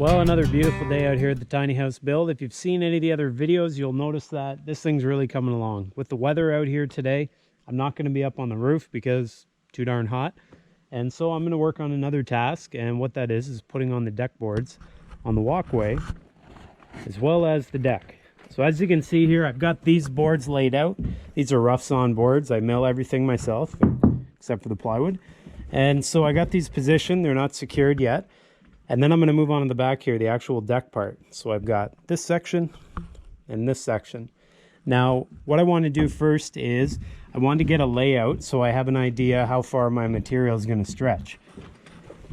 Well, another beautiful day out here at the tiny house build. If you've seen any of the other videos, you'll notice that this thing's really coming along. With the weather out here today, I'm not going to be up on the roof because it's too darn hot. And so I'm going to work on another task, and what that is putting on the deck boards on the walkway as well as the deck. So as you can see here, I've got these boards laid out. These are rough sawn boards. I mill everything myself except for the plywood. And so I got these positioned. They're not secured yet. And then I'm going to move on to the back here, the actual deck part. So I've got this section and this section. Now, what I want to do first is I want to get a layout so I have an idea how far my material is going to stretch.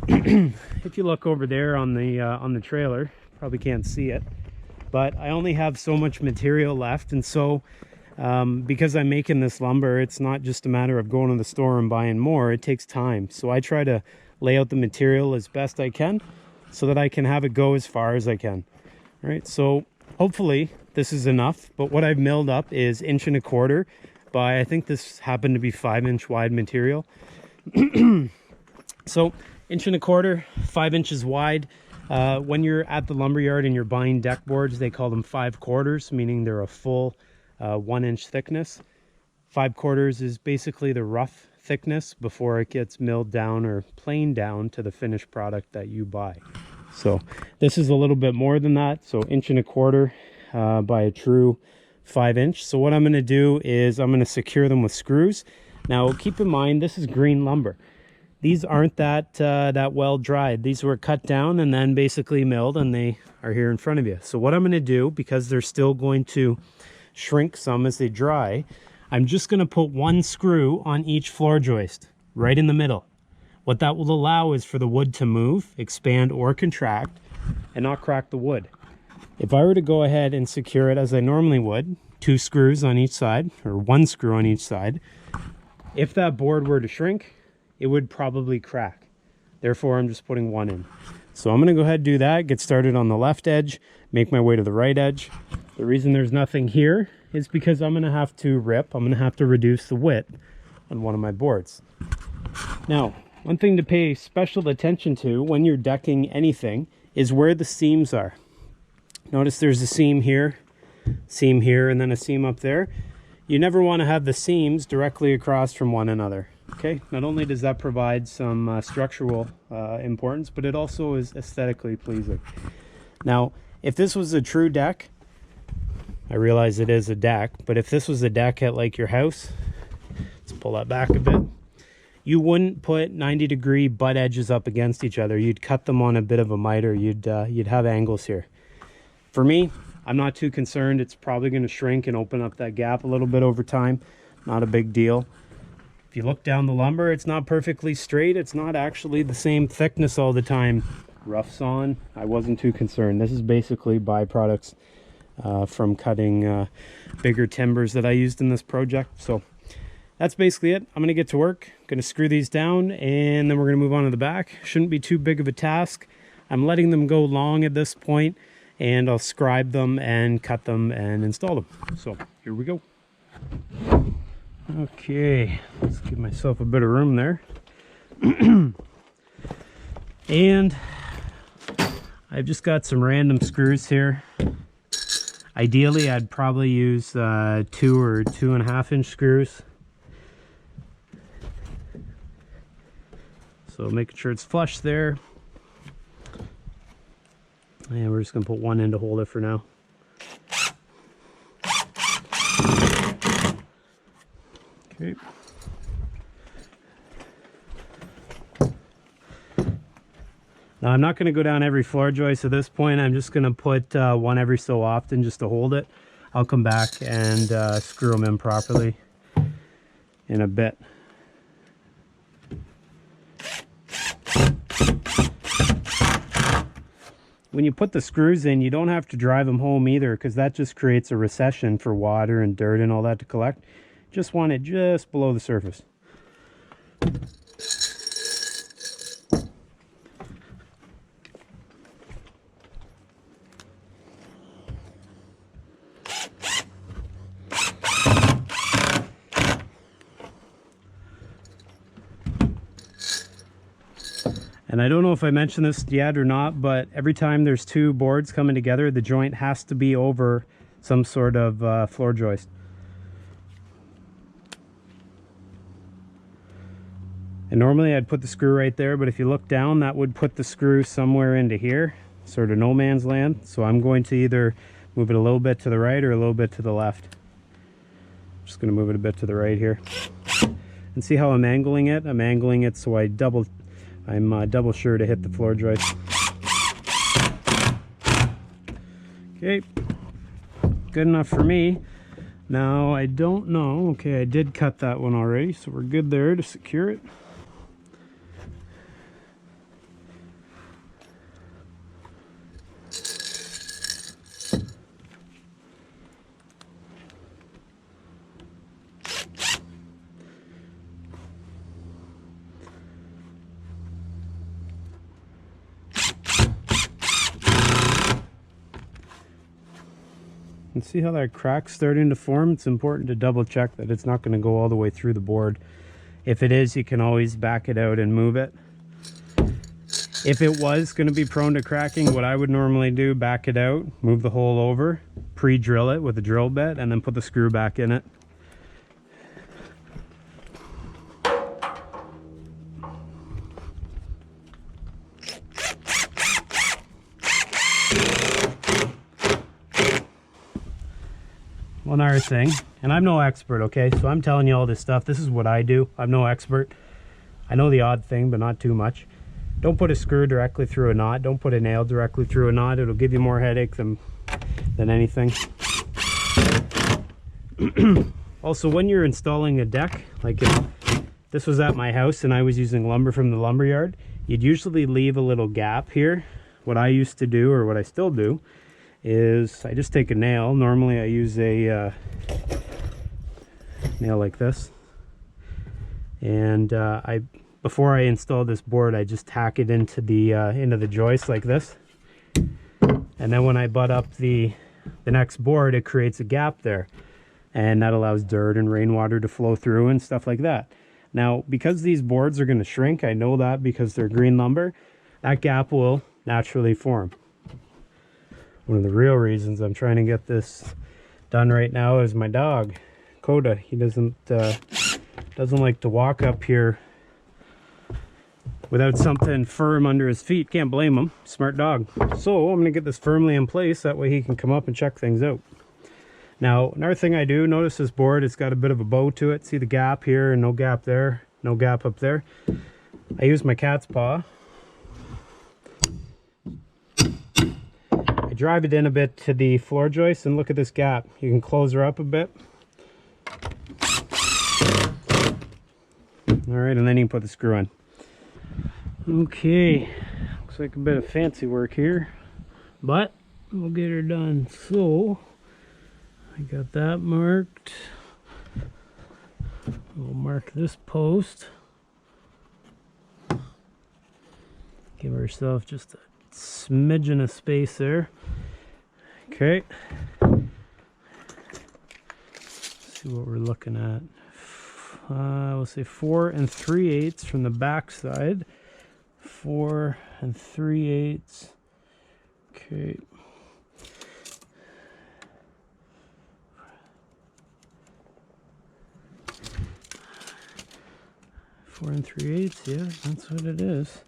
If you look over there on the trailer, probably can't see it, but I only have so much material left. And so because I'm making this lumber, it's not just a matter of going to the store and buying more. It takes time. So I try to lay out the material as best I can so that I can have it go as far as I can. All right, so hopefully this is enough, but what I've milled up is 1.25 inches by, I think this happened to be 5-inch wide material. So 1.25 inches, 5 inches wide. When you're at the lumberyard and you're buying deck boards, they call them 5/4, meaning they're a full 1-inch thickness. 5/4 is basically the rough thickness before it gets milled down or planed down to the finished product that you buy. So this is a little bit more than that, so 1.25 inches by a true 5-inch. So what I'm going to do is I'm going to secure them with screws. Now keep in mind, this is green lumber. These aren't that well dried. These were cut down and then basically milled, and they are here in front of you. So what I'm going to do, because they're still going to shrink some as they dry, I'm just going to put one screw on each floor joist, right in the middle. What that will allow is for the wood to move, expand, or contract, and not crack the wood. If I were to go ahead and secure it as I normally would, 2 screws on each side, or 1 screw on each side, if that board were to shrink, it would probably crack. Therefore, I'm just putting 1 in. So I'm going to go ahead and do that, get started on the left edge, make my way to the right edge. The reason there's nothing here is because I'm going to have to reduce the width on one of my boards. Now, one thing to pay special attention to when you're decking anything is where the seams are. Notice there's a seam here, and then a seam up there. You never want to have the seams directly across from one another. Okay, not only does that provide some structural importance, but it also is aesthetically pleasing. Now, if this was a true deck, I realize it is a deck, but if this was a deck at like your house, let's pull that back a bit, you wouldn't put 90-degree butt edges up against each other. You'd cut them on a bit of a miter. You'd have angles here. For me, I'm not too concerned. It's probably going to shrink and open up that gap a little bit over time. Not a big deal. If you look down the lumber, it's not perfectly straight. It's not actually the same thickness all the time. Rough sawn, I wasn't too concerned. This is basically byproducts from cutting bigger timbers that I used in this project. So that's basically it. I'm going to get to work. Going to screw these down, and then we're going to move on to the back. Shouldn't be too big of a task. I'm letting them go long at this point, and I'll scribe them and cut them and install them. So here we go. Okay, let's give myself a bit of room there. And I've just got some random screws here. Ideally, I'd probably use 2 or 2.5-inch screws. So making sure it's flush there. And we're just going to put 1 in to hold it for now. Okay. Now I'm not going to go down every floor joist at this point. I'm just going to put one every so often just to hold it. I'll come back and screw them in properly in a bit. When you put the screws in, you don't have to drive them home either, because that just creates a recession for water and dirt and all that to collect. Just want it just below the surface. And I don't know if I mentioned this yet or not, but every time there's two boards coming together, the joint has to be over some sort of floor joist. And normally I'd put the screw right there, but if you look down, that would put the screw somewhere into here, sort of no man's land. So I'm going to either move it a little bit to the right or a little bit to the left. I'm just going to move it a bit to the right here. And see how I'm angling it? I'm angling it so I'm double sure to hit the floor joist. Okay, good enough for me. Now I don't know. Okay, I did cut that one already, so we're good there to secure it. And see how that crack's starting to form? It's important to double check that it's not going to go all the way through the board. If it is, you can always back it out and move it. If it was going to be prone to cracking, what I would normally do, back it out, move the hole over, pre-drill it with a drill bit, and then put the screw back in it. One other thing, and I'm no expert, okay, so I'm telling you all this stuff. This is what I do. I'm no expert. I know the odd thing, but not too much. Don't put a screw directly through a knot. Don't put a nail directly through a knot. It'll give you more headache than anything. Also, when you're installing a deck, like if this was at my house and I was using lumber from the lumber yard, you'd usually leave a little gap here. What I used to do, or what I still do, is I just take a nail. Normally I use a nail like this, and before I install this board, I just tack it into the joist like this, and then when I butt up the next board, it creates a gap there, and that allows dirt and rainwater to flow through and stuff like that. Now, because these boards are going to shrink, I know that because they're green lumber, that gap will naturally form. One of the real reasons I'm trying to get this done right now is my dog, Coda. He doesn't like to walk up here without something firm under his feet. Can't blame him. Smart dog. So I'm going to get this firmly in place. That way he can come up and check things out. Now, another thing I do, notice this board, it's got a bit of a bow to it. See the gap here and no gap there, no gap up there. I use my cat's paw. I drive it in a bit to the floor joist, and look at this gap. You can close her up a bit. Alright, and then you can put the screw in. Okay, looks like a bit of fancy work here, but we'll get her done. So, I got that marked. We'll mark this post. Give ourselves just a smidgen of space there. Okay. Let's see what we're looking at. We'll say 4 3/8 from the back side. 4 3/8. Okay. 4 3/8. Yeah, that's what it is.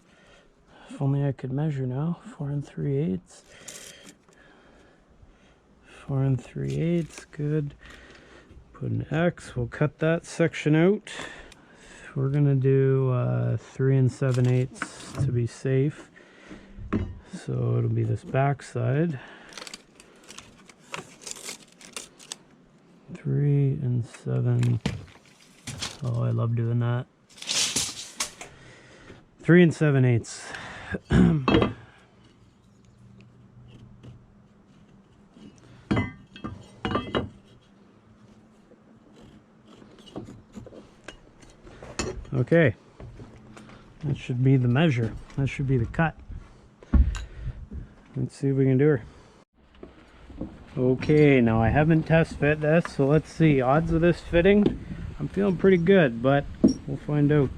If only I could measure now. 4 3/8. 4 3/8. Good. Put an X. We'll cut that section out. We're gonna do 3 7/8 to be safe. So it'll be this back side. 3 7. Oh, I love doing that. 3 7/8. Okay, that should be the measure. That should be the cut. Let's see if we can do her. Okay, now I haven't test fit this, so let's see. Odds of this fitting, I'm feeling pretty good, but we'll find out.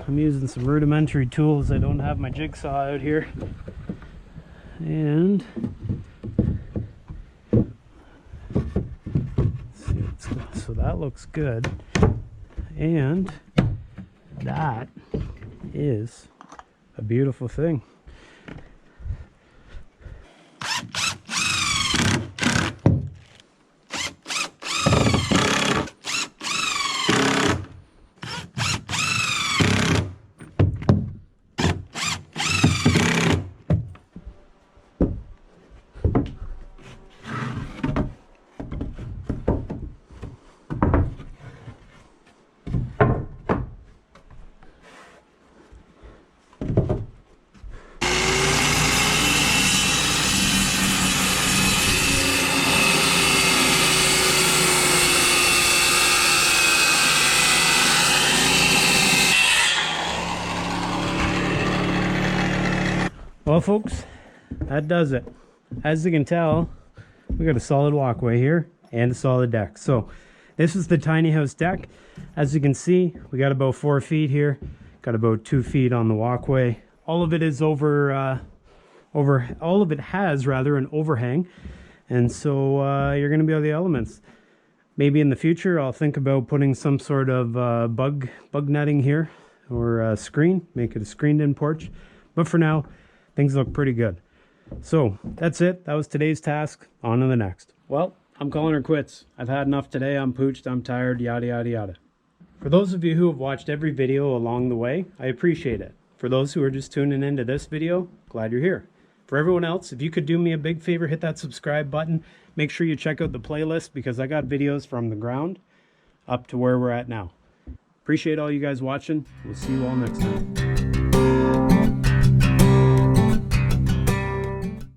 I'm I'm using some rudimentary tools. I don't have my jigsaw out here. And so that looks good. And that is a beautiful thing. Well, folks, that does it. As you can tell, we got a solid walkway here and a solid deck. So this is the tiny house deck. As you can see, we got about 4 feet here, got about 2 feet on the walkway. All of it is all of it has rather an overhang, and so you're going to be on the elements. Maybe in the future I'll think about putting some sort of bug netting here, or a screen, make it a screened-in porch. But for now, things look pretty good. So that's it. That was today's task. On to the next. Well, I'm calling her quits. I've had enough today. I'm pooched. I'm tired. Yada, yada, yada. For those of you who have watched every video along the way, I appreciate it. For those who are just tuning into this video, glad you're here. For everyone else, if you could do me a big favor, hit that subscribe button. Make sure you check out the playlist, because I got videos from the ground up to where we're at now. Appreciate all you guys watching. We'll see you all next time.